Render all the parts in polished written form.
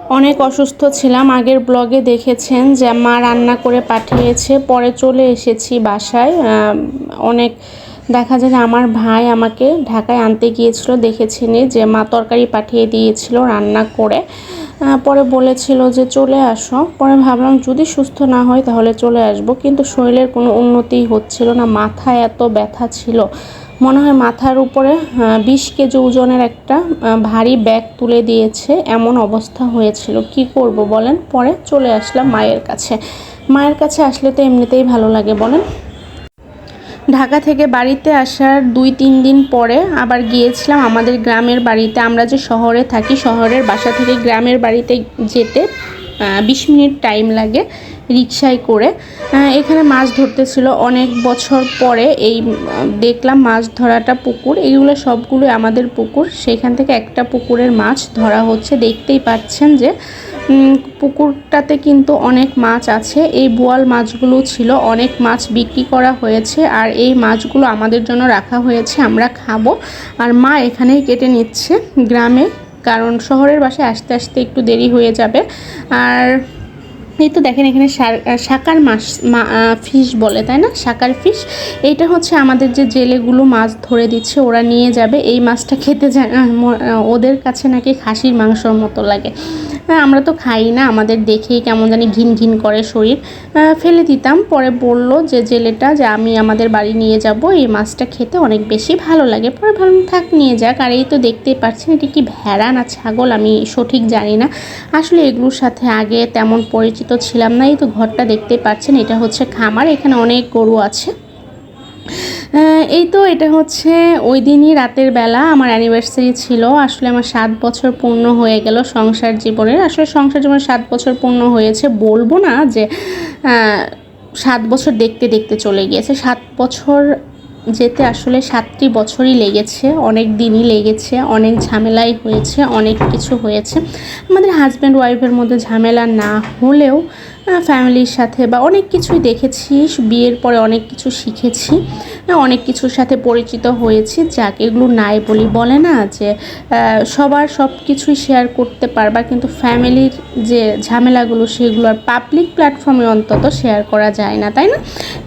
অনেক অসুস্থ ছিলাম। আগের ব্লগে দেখেছেন যে মা রান্না করে পাঠিয়েছে, পরে চলে এসেছি বাসায়। অনেক দেখা যায় যে আমার ভাই আমাকে ঢাকায় আনতে গিয়েছিল, দেখেছিনি যে মা তরকারি পাঠিয়ে দিয়েছিল রান্না করে। পরে বলেছিল যে চলে আসো। পরে ভাবলাম যদি সুস্থ না হয় তাহলে চলে আসব, কিন্তু শরীরের কোনো উন্নতিই হচ্ছিল না। মাথায় এত ব্যথা ছিল, মনে হয় মাথার উপরে 20 কেজি ওজনের একটা ভারী ব্যাগ তুলে দিয়েছে, এমন অবস্থা হয়েছিল। কি করব বলেন? পরে চলে আসলাম মায়ের কাছে। মায়ের কাছে আসলে তো এমনিতেই ভালো লাগে বলেন। ঢাকা থেকে বাড়িতে আসার 2-3 দিন পরে আবার গিয়েছিলাম আমাদের গ্রামের বাড়িতে। আমরা যে শহরে থাকি, শহরের বাসা থেকে গ্রামের বাড়িতে যেতে 20 মিনিট টাইম লাগে রিকশায় করে। এখানে মাছ ধরতেছিল অনেক বছর পরে, এই দেখলাম মাছ ধরাটা পুকুর, এগুলো সবগুলো আমাদের পুকুর। সেখান থেকে একটা পুকুরের মাছ ধরা হচ্ছে, দেখতেই পাচ্ছেন যে পুকুরটাতে কিন্তু অনেক মাছ আছে। এই বোয়াল মাছগুলো ছিল, অনেক মাছ বিক্রি করা হয়েছে, আর এই মাছগুলো আমাদের জন্য রাখা হয়েছে, আমরা খাবো। আর মা এখানেই কেটে নিচ্ছে গ্রামে, কারণ শহরের বাসায় আসতে আসতে একটু দেরি হয়ে যাবে। আর এই তো দেখেন এখানে শাকার মাছ, ফিশ বলে তাই না, শাকার ফিশ। এইটা হচ্ছে আমাদের যে জেলেগুলো মাছ ধরে দিচ্ছে, ওরা নিয়ে যাবে। এই মাছটা খেতে যায় ওদের কাছে নাকি খাসির মাংসর মতো লাগে। আমরা তো খাই না, আমাদের দেখেই কেমন জানি ঘিন ঘিন করে শরীর, ফেলে দিতাম। পরে বলল যে জেলেটা যে আমি আমাদের বাড়ি নিয়ে যাব, এই মাছটা খেতে অনেক বেশি ভালো লাগে। পরে ভাবলাম থাক নিয়ে যাক। আর এই তো দেখতেই পাচ্ছেন এটি কি ভেড়া না ছাগল আমি সঠিক জানি না, আসলে এগুলোর সাথে আগে তেমন পরিচিত ছিলাম না। এই তো ঘরটা দেখতেই পাচ্ছেন, এটা হচ্ছে খামার, এখানে অনেক গরু আছে। এই তো এটা হচ্ছে ওই দিনই রাতের বেলা আমার অ্যানিভার্সারি ছিল। আসলে আমার 7 বছর পূর্ণ হয়ে গেল সংসার জীবনের। আসলে সংসার জীবনের 7 বছর পূর্ণ হয়েছে, বলবো না যে 7 বছর দেখতে দেখতে চলে গিয়েছে। 7 বছর যেতে আসলে 7টি বছরই লেগেছে, অনেক দিনই লেগেছে, অনেক ঝামেলাই হয়েছে, অনেক কিছু হয়েছে। আমাদের হাজব্যান্ড ওয়াইফের মধ্যে ঝামেলা না হলেও ফ্যামিলির সাথে বা অনেক কিছুই দেখেছি, বিয়ের পরে অনেক কিছু শিখেছি, অনেক কিছুর সাথে পরিচিত হয়েছি। যাক, এগুলো নাই বলি, বলে না যে সবার সব কিছুই শেয়ার করতে পারবা, কিন্তু ফ্যামিলির যে ঝামেলাগুলো সেগুলো আর পাবলিক প্ল্যাটফর্মে অন্তত শেয়ার করা যায় না, তাই না?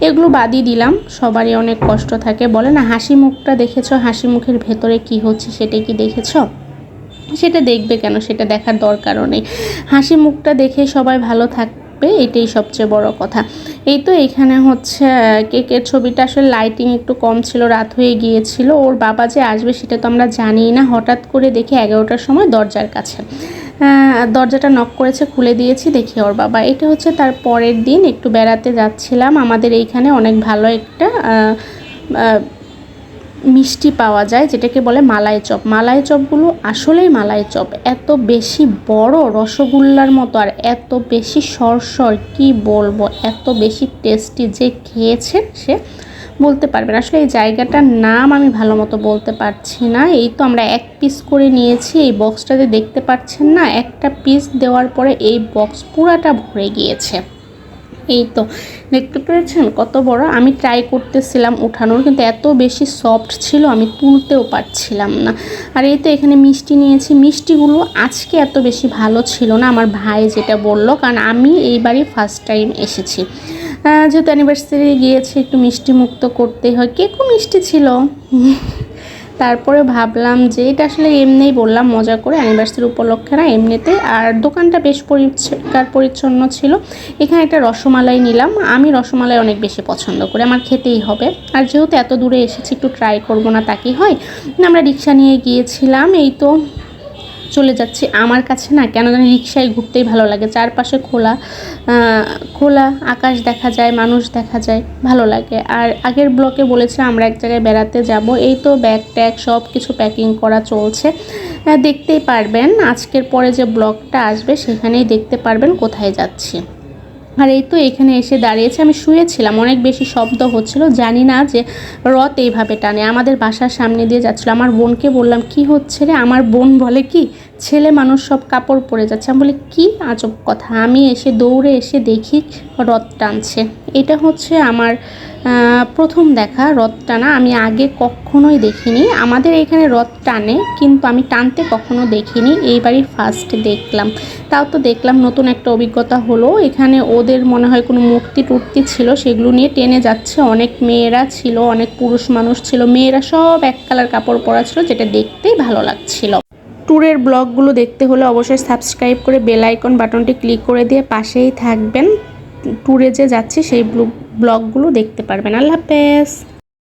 এগুলো বাদই দিলাম, সবারই অনেক কষ্ট থাকে। বলে না হাসি মুখটা দেখেছো, হাসি মুখের ভেতরে কি হচ্ছে সেটা কি দেখেছো? সেটা দেখবে কেন, সেটা দেখার দরকারও নেই। হাসি মুখটা দেখে সবাই ভালো থাকবে, এটাই সবচেয়ে বড় কথা। এই তো এখানে হচ্ছে কেকের ছবিটা, আসলে লাইটিং একটু কম ছিল, রাত হয়ে গিয়েছিল। ওর বাবা যে আসবে সেটা তো আমরা জানি না, হঠাৎ করে দেখি 11টার সময় দরজার কাছে। দরজাটা নক করেছে, খুলে দিয়েছি, দেখি ওর বাবা। এটা হচ্ছে তার পরের দিন, একটু বেড়াতে যাচ্ছিলাম। আমাদের এইখানে অনেক ভালো একটা মিষ্টি পাওয়া যায়, যেটাকে বলে মালাই চপ। মালাই চপগুলো আসলেই মালাই চপ, এত বেশি বড় রসগোল্লার মতো, আর এত বেশি সরসর, কি বলবো, এত বেশি টেস্টি। যে খেয়েছেন সে বলতে পারবেন। আসলে এই জায়গাটার নাম আমি ভালো মতো বলতে পারছি না। এই তো আমরা 1 পিস করে নিয়েছি। এই বক্সটাতে দেখতে পাচ্ছেন না, একটা পিস দেওয়ার পরে এই বক্স পুরাটা ভরে গিয়েছে। এই তো দেখতে পেরেছেন কত বড়। আমি ট্রাই করতেছিলাম উঠানোর, কিন্তু এত বেশি সফট ছিল আমি তুলতেও পারছিলাম না। আর এই তো এখানে মিষ্টি নিয়েছি। মিষ্টিগুলো আজকে এত বেশি ভালো ছিল না, আমার ভাই যেটা বললো, কারণ আমি এইবারই ফার্স্ট টাইম এসেছি। যেহেতু অ্যানিভার্সারি গিয়েছি, একটু মিষ্টি মুক্ত করতে হয়। কেকও মিষ্টি ছিল। তারপরে ভাবলাম যে এটা আসলে এমনিই বললাম মজা করে, অ্যানিভার্সারি উপলক্ষে না, এমনিতে। আর দোকানটা বেশ পরিষ্কার পরিচ্ছন্ন ছিল। এখানে একটা রসমালাই নিলাম, আমি রসমালাই অনেক বেশি পছন্দ করি, আমার খেতেই হবে। আর যেহেতু এত দূরে এসেছি, একটু ট্রাই করবো না তা কি হয়। আমরা রিক্সা নিয়ে গিয়েছিলাম। এই তো চলে যাচ্ছি। আমার কাছে না কেন জানি রিক্সায় ঘুরতেই ভালো লাগে, চারপাশে খোলা খোলা আকাশ দেখা যায়, মানুষ দেখা যায়, ভালো লাগে। আর আগের ব্লকে বলেছিলাম আমরা এক জায়গায় বেড়াতে যাব। এই তো ব্যাগ ট্যাগ সব কিছু প্যাকিং করা চলছে, দেখতেই পারবেন। আজকের পরে যে ব্লগটা আসবে সেখানেই দেখতে পারবেন কোথায় যাচ্ছি। আর এই তো এখানে এসে দাঁড়িয়েছে, আমি শুয়েছিলাম, অনেক বেশি শব্দ হচ্ছিল, জানি না যে রথ এইভাবে টানে। আমাদের বাসার সামনে দিয়ে যাচ্ছিলো। আমার বোনকে বললাম কি হচ্ছে রে, আমার বোন বলে কি ছেলে মানুষ সব কাপড় পরে যাচ্ছে। আমি বলি কি আজব কথা। আমি এসে দৌড়ে এসে দেখি রথ টানছে। এটা হচ্ছে আমার প্রথম দেখা রথ টানা, আমি আগে কখনোই দেখিনি। আমাদের এখানে রথ টানে, কিন্তু আমি টানতে কখনো দেখিনি, এইবারই ফার্স্ট দেখলাম। তাও তো দেখলাম, নতুন একটা অভিজ্ঞতা হলো। এখানে ওদের মনে হয় কোনো মূর্তি টুর্তি ছিল, সেগুলো নিয়ে টেনে যাচ্ছে। অনেক মেয়েরা ছিল, অনেক পুরুষ মানুষ ছিল, মেয়েরা সব এক কালার কাপড় পরা ছিল, যেটা দেখতেই ভালো লাগছিল। ট্যুরের ব্লগগুলো দেখতে হলে অবশ্যই সাবস্ক্রাইব করে বেল আইকন বাটনটি ক্লিক করে দিয়ে পাশেই থাকবেন। ট্যুরে যে যাচ্ছি সেই ব্লগগুলো দেখতে পারবেন। আল্লাহ হাফেজ।